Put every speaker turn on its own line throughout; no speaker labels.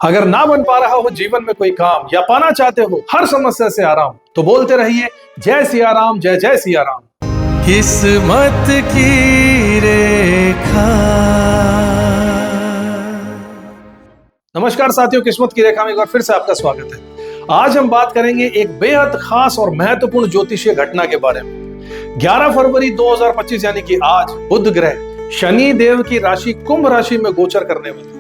अगर ना बन पा रहा हो जीवन में कोई काम या पाना चाहते हो हर समस्या से आराम, तो बोलते रहिए जय सिया राम, जय जय सिया राम।
किस्मत की रेखा।
नमस्कार साथियों, किस्मत की रेखा में एक बार फिर से आपका स्वागत है। आज हम बात करेंगे एक बेहद खास और महत्वपूर्ण ज्योतिषीय घटना के बारे में। 11 फरवरी 2025 यानी कि आज बुध ग्रह शनि देव की राशि कुंभ राशि में गोचर करने वाला है।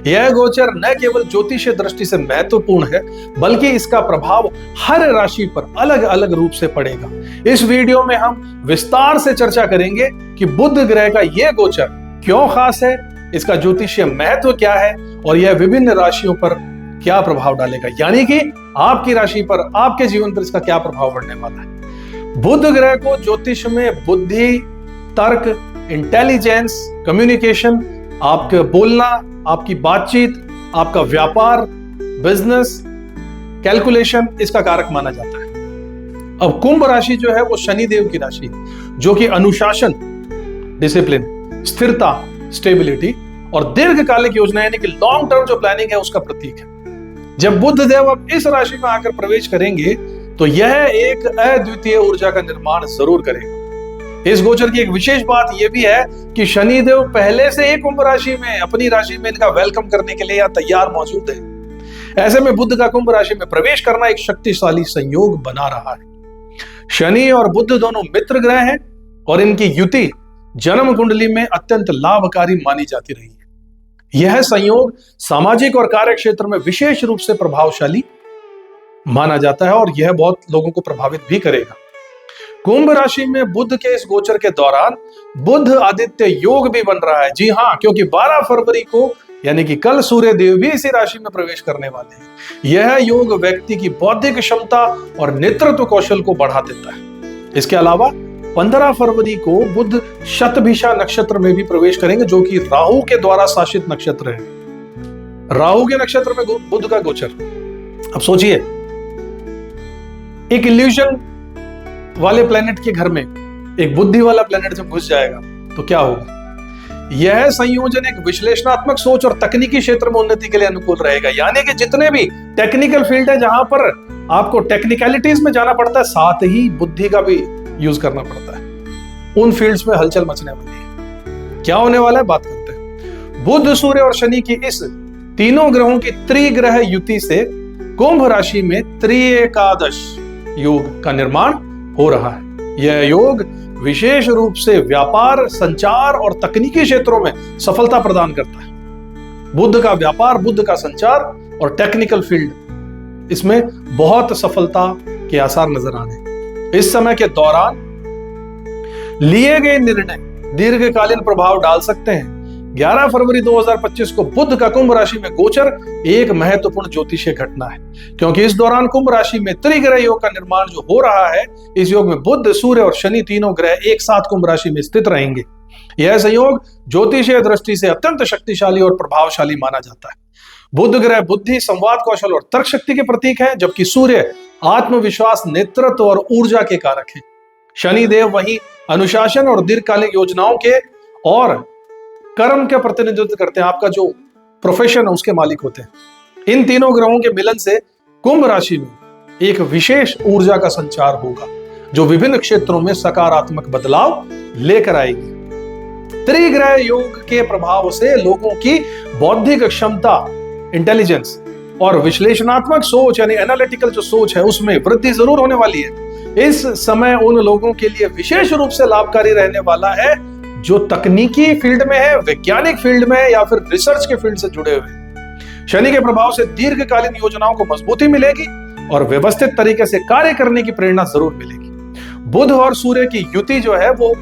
यह गोचर न केवल ज्योतिषीय दृष्टि से महत्वपूर्ण है, बल्कि इसका प्रभाव हर राशि पर अलग अलग रूप से पड़ेगा। इस वीडियो में हम विस्तार से चर्चा करेंगे कि बुध ग्रह का यह गोचर क्यों खास है, इसका ज्योतिषीय महत्व क्या है और यह विभिन्न राशियों पर क्या प्रभाव डालेगा, यानी कि आपकी राशि पर, आपके जीवन पर इसका क्या प्रभाव पड़ने वाला है। बुध ग्रह को ज्योतिष में बुद्धि, तर्क, इंटेलिजेंस, कम्युनिकेशन, आपका बोलना, आपकी बातचीत, आपका व्यापार, बिजनेस, कैलकुलेशन, इसका कारक माना जाता है। अब कुंभ राशि जो है वो शनि देव की राशि है, जो कि अनुशासन, डिसिप्लिन, स्थिरता, स्टेबिलिटी और दीर्घकालिक योजना यानी कि लॉन्ग टर्म जो प्लानिंग है उसका प्रतीक है। जब बुध देव अब इस राशि में आकर प्रवेश करेंगे तो यह एक अद्वितीय ऊर्जा का निर्माण जरूर करेगा। इस गोचर की एक विशेष बात यह भी है कि शनि देव पहले से ही कुंभ राशि में, अपनी राशि में इनका वेलकम करने के लिए यहाँ तैयार मौजूद है। ऐसे में बुध का कुंभ राशि में प्रवेश करना एक शक्तिशाली संयोग बना रहा है। शनि और बुध दोनों मित्र ग्रह हैं और इनकी युति जन्म कुंडली में अत्यंत लाभकारी मानी जाती रही है। यह संयोग सामाजिक और कार्य क्षेत्र में विशेष रूप से प्रभावशाली माना जाता है और यह बहुत लोगों को प्रभावित भी करेगा। कुंभ राशि में बुध के इस गोचर के दौरान बुध आदित्य योग भी बन रहा है। जी हां, क्योंकि 12 फरवरी को यानी कि कल सूर्य देव भी इसी राशि में प्रवेश करने वाले हैं। यह योग व्यक्ति की बौद्धिक क्षमता और नेतृत्व कौशल को बढ़ा देता है। इसके अलावा 15 फरवरी को बुध शतभिषा नक्षत्र में भी प्रवेश करेंगे, जो कि राहु के द्वारा शासित नक्षत्र है। राहु के नक्षत्र में बुध का गोचर, अब सोचिए, एक इल्यूजन वाले प्लेनेट के घर में एक बुद्धि वाला प्लेनेट जब घुस जाएगा तो क्या होगा। यह संयोजन एक विश्लेषणात्मक सोच और तकनीकी क्षेत्र में उन्नति के लिए अनुकूल रहेगा। यानी कि जितने भी टेक्निकल फील्ड है जहां पर आपको टेक्निकलिटीज में जाना पड़ता है, साथ ही बुद्धि का भी यूज करना पड़ता है, उन फील्ड्स में हलचल मचने वाली है। क्या होने वाला है, बात करते हैं। बुध, सूर्य और शनि की इस तीनों ग्रहों की त्रिग्रह युति से कुंभ राशि में त्रिएकादश योग का निर्माण हो रहा है। यह योग विशेष रूप से व्यापार, संचार और तकनीकी क्षेत्रों में सफलता प्रदान करता है। बुध का व्यापार, बुध का संचार और टेक्निकल फील्ड, इसमें बहुत सफलता के आसार नजर आ रहे हैं। इस समय के दौरान लिए गए निर्णय दीर्घकालीन प्रभाव डाल सकते हैं। 11 फरवरी 2025 को बुध का कुंभ राशि में गोचर एक महत्वपूर्ण ज्योतिषीय घटना है, क्योंकि इस दौरान कुंभ राशि में त्रिग्रह योग का निर्माण जो हो रहा है, इस योग में बुध, सूर्य और शनि तीनों ग्रह एक साथ कुंभ राशि में स्थित रहेंगे। यह संयोग ज्योतिषीय दृष्टि से अत्यंत शक्तिशाली और प्रभावशाली माना जाता है। बुध ग्रह बुद्धि, संवाद कौशल और तर्क शक्ति के प्रतीक है, जबकि सूर्य आत्मविश्वास, नेतृत्व और ऊर्जा के कारक है। शनि देव वही अनुशासन और दीर्घकालिक योजनाओं के और कर्म का प्रतिनिधित्व करते हैं। आपका जो प्रोफेशन है उसके मालिक होते हैं। इन तीनों ग्रहों के मिलन से कुंभ राशि में एक विशेष ऊर्जा का संचार होगा, जो विभिन्न क्षेत्रों में सकारात्मक बदलाव लेकर आएगी। त्रिग्रह योग के प्रभाव से लोगों की बौद्धिक क्षमता, इंटेलिजेंस और विश्लेषणात्मक सोच यानी एनालिटिकल जो सोच है उसमें वृद्धि जरूर होने वाली है। इस समय उन लोगों के लिए विशेष रूप से लाभकारी रहने वाला है जो तकनीकी फील्ड में है, वैज्ञानिक फील्ड में है या फिर रिसर्च के फील्ड से जुड़े हुए। शनि के प्रभाव से दीर्घकालीन योजनाओं को मजबूती मिलेगी और व्यवस्थित तरीके से कार्य करने की प्रेरणा जरूर मिलेगी। बुध और सूर्य की युति जो है वो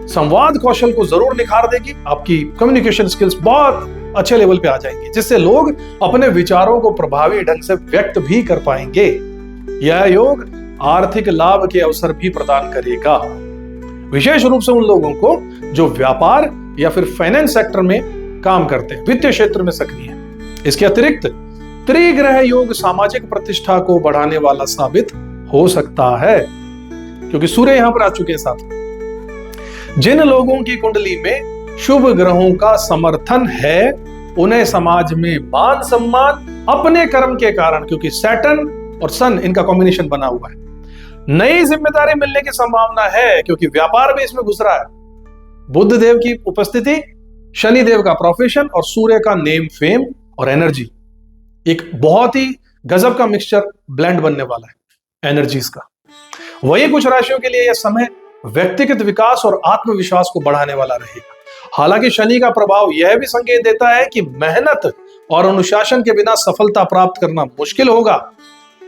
संवाद कौशल को जरूर निखार देगी। आपकी कम्युनिकेशन स्किल्स बहुत अच्छे लेवल पे आ जाएंगी, जिससे लोग अपने विचारों को प्रभावी ढंग से व्यक्त भी कर पाएंगे। यह योग आर्थिक लाभ के अवसर भी प्रदान करेगा, विशेष रूप से उन लोगों को जो व्यापार या फिर फाइनेंस सेक्टर में काम करते हैं, वित्तीय क्षेत्र में सक्रिय हैं। इसके अतिरिक्त त्रिग्रह योग सामाजिक प्रतिष्ठा को बढ़ाने वाला साबित हो सकता है, क्योंकि सूर्य यहां पर आ चुके हैं साथ। जिन लोगों की कुंडली में शुभ ग्रहों का समर्थन है, उन्हें समाज में मान सम्मान अपने कर्म के कारण, क्योंकि सैटर्न और सन इनका कॉम्बिनेशन बना हुआ है। नई जिम्मेदारी मिलने की संभावना है क्योंकि व्यापार भी इसमें घुस रहा है। बुध देव की उपस्थिति, शनि देव का प्रोफेशन और सूर्य का नेम, फेम और एनर्जी, एक बहुत ही गजब का मिक्सचर ब्लेंड बनने वाला है एनर्जीज का। वही कुछ राशियों के लिए यह समय व्यक्तिगत विकास और आत्मविश्वास को बढ़ाने वाला रहेगा। हालांकि शनि का प्रभाव यह भी संकेत देता है कि मेहनत और अनुशासन के बिना सफलता प्राप्त करना मुश्किल होगा।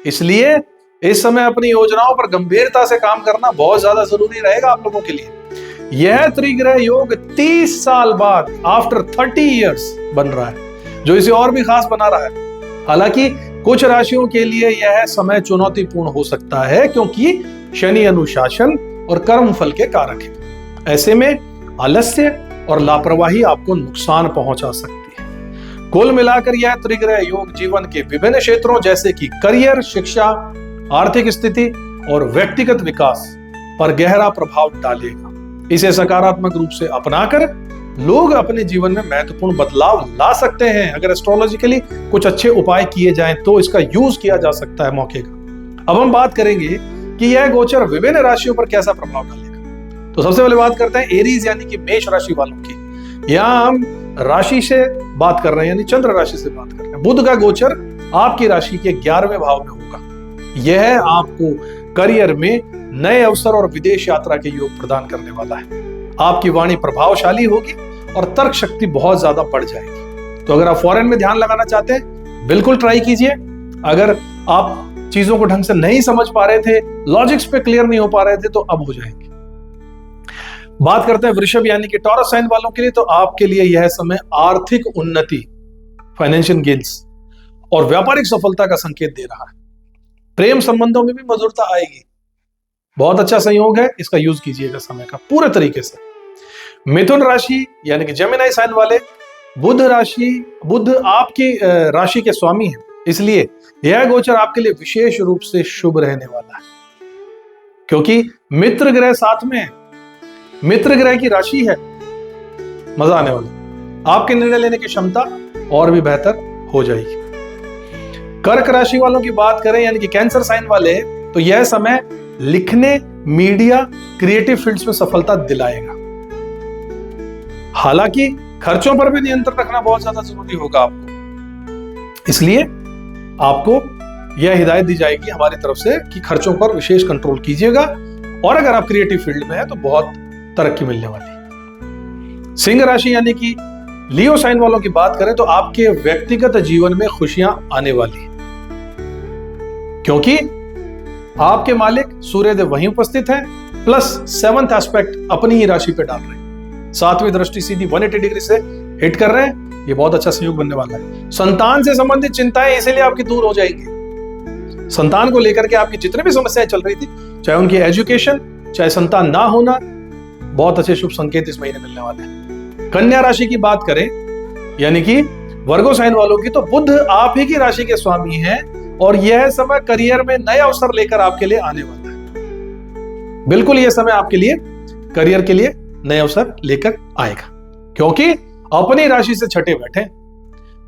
इसलिए इस समय अपनी योजनाओं पर गंभीरता से काम करना बहुत ज्यादा जरूरी रहेगा आप लोगों के लिए। यह त्रिग्रह योग 30 साल बाद, आफ्टर 30 इयर्स बन रहा है, जो इसे और भी खास बना रहा है। हालांकि कुछ राशियों के लिए यह समय चुनौतीपूर्ण हो सकता है क्योंकि शनि अनुशासन और कर्म फल के कारक है। ऐसे में आलस्य और लापरवाही आपको नुकसान पहुंचा सकती है। कुल मिलाकर यह त्रिग्रह योग जीवन के विभिन्न क्षेत्रों जैसे कि करियर, शिक्षा, आर्थिक स्थिति और व्यक्तिगत विकास पर गहरा प्रभाव डालेगा। इसे सकारात्मक रूप से अपनाकर लोग अपने जीवन में महत्वपूर्ण बदलाव ला सकते हैं। अगर एस्ट्रोलॉजिकली कुछ अच्छे उपाय किए जाएं तो इसका यूज किया जा सकता है मौके का। अब हम बात करेंगे कि यह गोचर विभिन्न राशियों पर कैसा प्रभाव डालेगा। तो सबसे पहले बात करते हैं एरीज यानी कि मेष राशि वालों की। यहां हम राशि से बात कर रहे हैं, यानी चंद्र राशि से बात कर रहे हैं। बुध का गोचर आपकी राशि के 11वें भाव में होगा। यह आपको करियर में नए अवसर और विदेश यात्रा के योग प्रदान करने वाला है। आपकी वाणी प्रभावशाली होगी और तर्क शक्ति बहुत ज्यादा बढ़ जाएगी। तो अगर आप फॉरेन में ध्यान लगाना चाहते हैं, बिल्कुल ट्राई कीजिए। अगर आप चीजों को ढंग से नहीं समझ पा रहे थे, लॉजिक्स पे क्लियर नहीं हो पा रहे थे, तो अब हो जाएंगे। बात करते हैं वृषभ यानी कि टॉरस साइन वालों के लिए। तो आपके लिए यह समय आर्थिक उन्नति, फाइनेंशियल गेन्स और व्यापारिक सफलता का संकेत दे रहा है। प्रेम संबंधों में भी मधुरता आएगी। बहुत अच्छा संयोग है, इसका यूज कीजिएगा समय का पूरे तरीके से। मिथुन राशि यानी कि जेमिनी साइन वाले, बुध आपकी राशि के स्वामी हैं, इसलिए यह गोचर आपके लिए विशेष रूप से शुभ रहने वाला है क्योंकि मित्र ग्रह साथ में है। मित्र ग्रह की राशि है, मजा आने वाला। आपके निर्णय लेने की क्षमता और भी बेहतर हो जाएगी। कर्क राशि वालों की बात करें यानी कि कैंसर साइन वाले, तो यह समय लिखने, मीडिया, क्रिएटिव फील्ड्स में सफलता दिलाएगा। हालांकि खर्चों पर भी नियंत्रण रखना बहुत ज्यादा जरूरी होगा आपको। इसलिए आपको यह हिदायत दी जाएगी हमारी तरफ से कि खर्चों पर विशेष कंट्रोल कीजिएगा। और अगर आप क्रिएटिव फील्ड में हैं तो बहुत तरक्की मिलने वाली है। सिंह राशि यानी कि लियो साइन वालों की बात करें तो आपके व्यक्तिगत जीवन में खुशियां आने वाली है क्योंकि आपके मालिक सूर्यदेव वहीं उपस्थित है, प्लस 7th एस्पेक्ट अपनी ही राशि पे डाल रहे हैं। 7वीं दृष्टि सीधी 180 डिग्री से हिट कर रहे हैं। ये बहुत अच्छा संयोग बनने वाला है। संतान से संबंधित चिंताएं इसीलिए आपकी दूर हो जाएंगी। संतान को लेकर के आपकी जितनी भी समस्याएं चल रही थी, चाहे उनकी एजुकेशन, चाहे संतान ना होना, बहुत अच्छे शुभ संकेत इस महीने मिलने वाले हैं। कन्या राशि की बात करें यानी कि वर्गो साइन वालों की, तो बुध आप ही की राशि के स्वामी हैं और यह समय करियर में नए अवसर लेकर आपके लिए आने वाला है। बिल्कुल यह समय आपके लिए करियर के लिए नए अवसर लेकर आएगा क्योंकि अपनी राशि से छठे बैठे,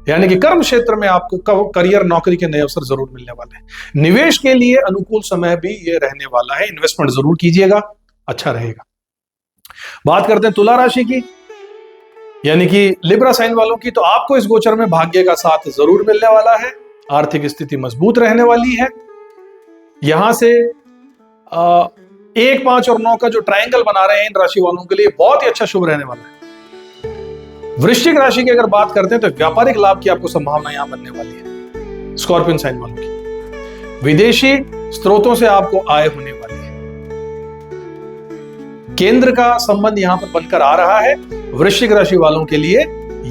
यानी कि कर्म क्षेत्र में आपको करियर, नौकरी के नए अवसर जरूर मिलने वाले हैं। निवेश के लिए अनुकूल समय भी ये रहने वाला है। इन्वेस्टमेंट जरूर कीजिएगा, अच्छा रहेगा। बात करते हैं तुला राशि की यानी कि लिब्रा साइन वालों की, तो आपको इस गोचर में भाग्य का साथ जरूर मिलने वाला है। आर्थिक स्थिति मजबूत रहने वाली है। यहां से 1, 5 और 9 का जो ट्रायंगल बना रहे हैं इन राशि वालों के लिए बहुत ही अच्छा शुभ रहने वाला है। वृश्चिक राशि की अगर बात करते हैं तो व्यापारिक लाभ की आपको संभावना यहां बनने वाली है। स्कॉर्पियन साइन वालों की विदेशी स्रोतों से आपको आय होने वाली है। केंद्र का संबंध यहां पर बनकर आ रहा है। वृश्चिक राशि वालों के लिए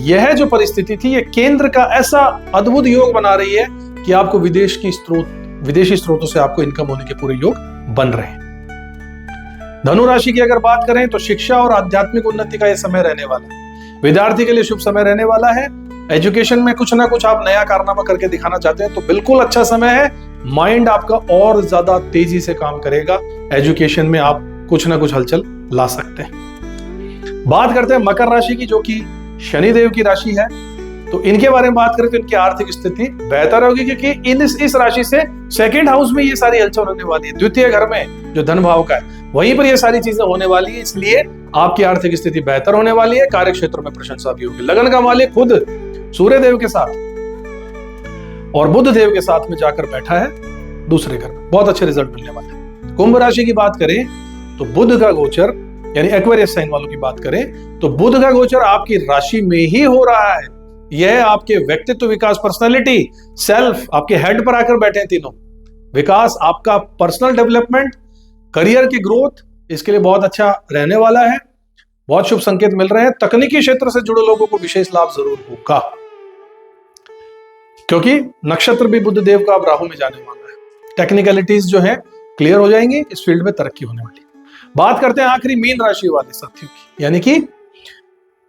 यह जो परिस्थिति थी, ये केंद्र का ऐसा अद्भुत योग बना रही है कि आपको विदेशी स्रोतों से आपको इनकम होने के पूरे योग बन रहे हैं। धनु राशि की अगर बात करें तो शिक्षा और आध्यात्मिक उन्नति का यह समय रहने वाला है। विद्यार्थी के लिए शुभ समय रहने वाला है। एजुकेशन में कुछ ना कुछ आप नया कारनामा करके दिखाना चाहते हैं तो बिल्कुल अच्छा समय है। माइंड आपका और ज्यादा तेजी से काम करेगा। एजुकेशन में आप कुछ ना कुछ हलचल ला सकते हैं। बात करते हैं मकर राशि की, जो कि शनिदेव की राशि है। तो इनके बारे में बात करें तो इनकी आर्थिक स्थिति बेहतर होगी, क्योंकि इस राशि से सेकंड हाउस में ये सारी हलचल होने वाली है। द्वितीय घर में जो धन भाव का है वहीं पर ये सारी चीजें होने वाली है, इसलिए आपकी आर्थिक स्थिति बेहतर होने वाली है। कार्य क्षेत्र में प्रशंसा भी होगी। लगन का मालिक खुद सूर्य देव के साथ और बुध देव के साथ में जाकर बैठा है दूसरे घर में, बहुत अच्छे रिजल्ट मिलने वाले हैं। कुंभ राशि की बात करें तो बुध का गोचर, यानी एक्वेरियस साइन वालों की बात करें तो बुध का गोचर आपकी राशि में ही हो रहा है। यह आपके व्यक्तित्व विकास, पर्सनालिटी, सेल्फ, आपके हेड पर आकर बैठे हैं तीनों। विकास, आपका पर्सनल डेवलपमेंट, करियर की ग्रोथ, इसके लिए बहुत अच्छा रहने वाला है। बहुत शुभ संकेत मिल रहे हैं। तकनीकी क्षेत्र से जुड़े लोगों को विशेष लाभ जरूर होगा, क्योंकि नक्षत्र भी बुध देव का अब राहु में जाने वाला है। टेक्निकलिटीज जो है क्लियर हो जाएंगी, इस फील्ड में तरक्की होने वाली है। बात करते हैं आखिरी मीन राशि वाले साथियों की, यानी कि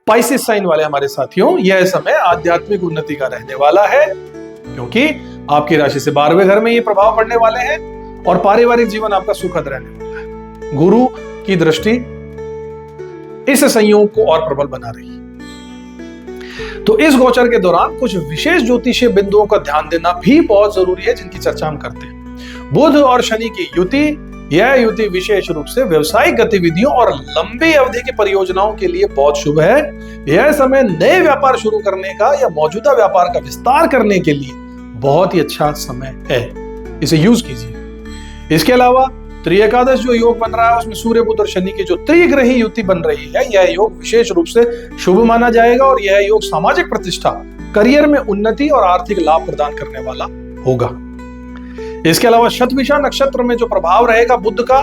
पाइसेस साइन वाले हमारे साथियों। यह समय आध्यात्मिक उन्नति का रहने वाला है, क्योंकि आपकी राशि से 12वें घर में ये प्रभाव पड़ने वाले हैं और पारिवारिक जीवन आपका सुखद रहने वाला है। गुरु की दृष्टि इस संयोग को और प्रबल बना रही है। तो इस गोचर के दौरान कुछ विशेष ज्योतिषीय बिंदुओं का ध्यान देना भी बहुत जरूरी है, जिनकी चर्चा हम करते हैं। बुध और शनि की युति, यह युति विशेष रूप से व्यवसायिक गतिविधियों और लंबी अवधि की परियोजनाओं के लिए बहुत शुभ है। यह समय नए व्यापार शुरू करने का या मौजूदा व्यापार का विस्तार करने के लिए बहुत ही अच्छा समय है, इसे यूज कीजिए। इसके अलावा त्रिएकादश जो योग बन रहा है उसमें सूर्य बुध और शनि की जो त्रिग्रही युति बन रही है, यह योग विशेष रूप से शुभ माना जाएगा और यह योग सामाजिक प्रतिष्ठा, करियर में उन्नति और आर्थिक लाभ प्रदान करने वाला होगा। इसके अलावा शतभिषा नक्षत्र में जो प्रभाव रहेगा बुध का,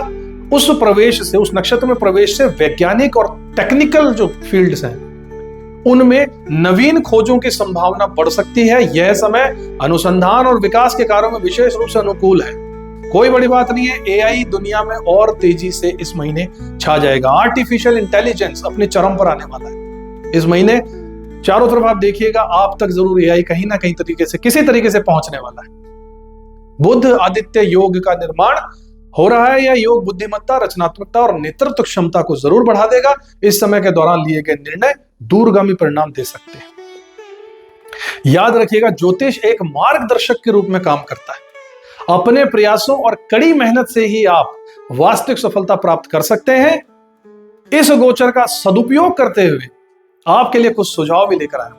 उस प्रवेश से, उस नक्षत्र में प्रवेश से वैज्ञानिक और टेक्निकल जो फील्ड्स हैं उनमें नवीन खोजों की संभावना बढ़ सकती है। यह समय अनुसंधान और विकास के कार्यों में विशेष रूप से अनुकूल है। कोई बड़ी बात नहीं है, एआई दुनिया में और तेजी से इस महीने छा जाएगा। आर्टिफिशियल इंटेलिजेंस अपने चरम पर आने वाला है इस महीने। चारों तरफ आप देखिएगा, आप तक जरूर एआई कहीं ना कहीं तरीके से, किसी तरीके से पहुंचने वाला है। बुध आदित्य योग का निर्माण हो रहा है। यह योग बुद्धिमत्ता, रचनात्मकता और नेतृत्व क्षमता को जरूर बढ़ा देगा। इस समय के दौरान लिए गए निर्णय दूरगामी परिणाम दे सकते हैं। याद रखिएगा, ज्योतिष एक मार्गदर्शक के रूप में काम करता है। अपने प्रयासों और कड़ी मेहनत से ही आप वास्तविक सफलता प्राप्त कर सकते हैं। इस गोचर का सदुपयोग करते हुए आपके लिए कुछ सुझाव भी लेकर आया।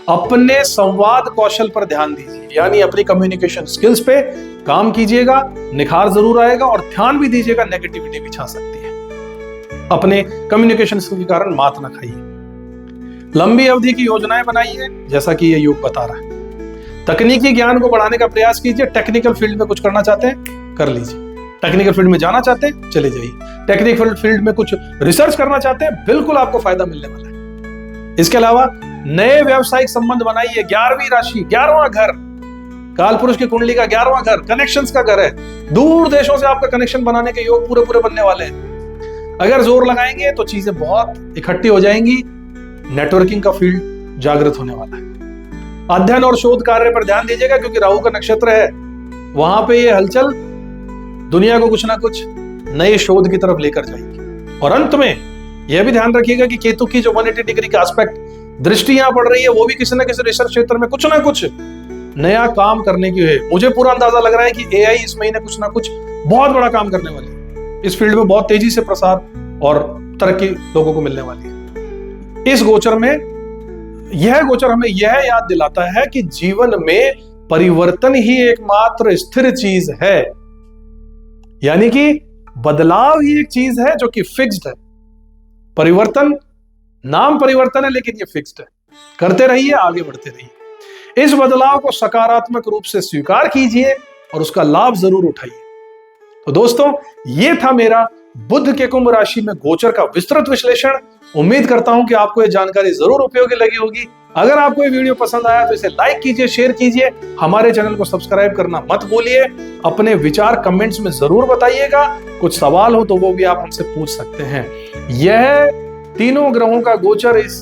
अपने संवाद कौशल पर ध्यान दीजिए, यानी अपनी कम्युनिकेशन स्किल्स पे काम कीजिएगा, निखार जरूर आएगा। और ध्यान भी दीजिएगा, नेगेटिविटी भी छा सकती है। अपने कम्युनिकेशन स्किल के कारण मात ना खाइए। लंबी अवधि की योजनाएं बनाइए, जैसा कि यह योग बता रहा है। तकनीकी ज्ञान को बढ़ाने का प्रयास कीजिए। टेक्निकल फील्ड में कुछ करना चाहते हैं, कर लीजिए। टेक्निकल फील्ड में जाना चाहते हैं, चले जाइए। टेक्निकल फील्ड में कुछ रिसर्च करना चाहते हैं, बिल्कुल आपको फायदा मिलने वाला है। इसके अलावा नए व्यावसायिक संबंध बनाइए। 11वीं राशि, 11वां घर, कालपुरुष की कुंडली का 11वां घर कनेक्शंस का घर है। दूर देशों से आपका कनेक्शन बनाने के योग पूरे पूरे बनने वाले हैं। अगर जोर लगाएंगे तो चीजें बहुत इकट्ठी हो जाएंगी। नेटवर्किंग का फील्ड जागृत होने वाला है। अध्ययन और शोध कार्य पर ध्यान दीजिएगा, क्योंकि राहु का नक्षत्र है, वहां पे ये हलचल दुनिया को कुछ ना कुछ नए शोध की तरफ लेकर जाएगी। और अंत में यह भी ध्यान रखिएगा कि केतु की जो 180 डिग्री का एस्पेक्ट दृष्टि यहां पड़ रही है, वो भी किसी ना किसी रिसर्च क्षेत्र में कुछ ना कुछ नया काम करने की है। मुझे पूरा अंदाजा लग रहा है कि एआई इस महीने कुछ ना कुछ बहुत बड़ा काम करने वाली है। इस फील्ड में बहुत तेजी से प्रसार और तरक्की लोगों को मिलने वाली है। इस गोचर में यह गोचर हमें यह याद दिलाता है कि जीवन में परिवर्तन ही एकमात्र स्थिर चीज है, यानी कि बदलाव ही एक चीज है जो कि फिक्स्ड है। परिवर्तन, नाम परिवर्तन है, लेकिन ये फिक्स्ड है। करते रहिए, आगे बढ़ते रहिए। इस बदलाव को सकारात्मक रूप से स्वीकार कीजिए और उसका लाभ जरूर उठाइए। तो दोस्तों, ये था मेरा बुध के कुंभ राशि में गोचर का विस्तृत विश्लेषण। उम्मीद करता हूं कि आपको यह जानकारी जरूर उपयोगी लगी होगी। अगर आपको ये वीडियो पसंद आया तो इसे लाइक कीजिए, शेयर कीजिए, हमारे चैनल को सब्सक्राइब करना मत भूलिए। अपने विचार कमेंट्स में जरूर बताइएगा। कुछ सवाल हो तो वो भी आप हमसे पूछ सकते हैं। यह तीनों ग्रहों का गोचर इस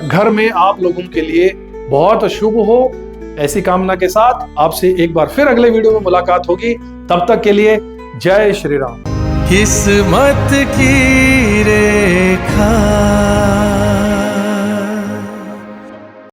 घर में आप लोगों के लिए बहुत शुभ हो, ऐसी कामना के साथ आपसे एक बार फिर अगले वीडियो में मुलाकात होगी। तब तक के लिए जय श्री राम।
किस्मत की रेखा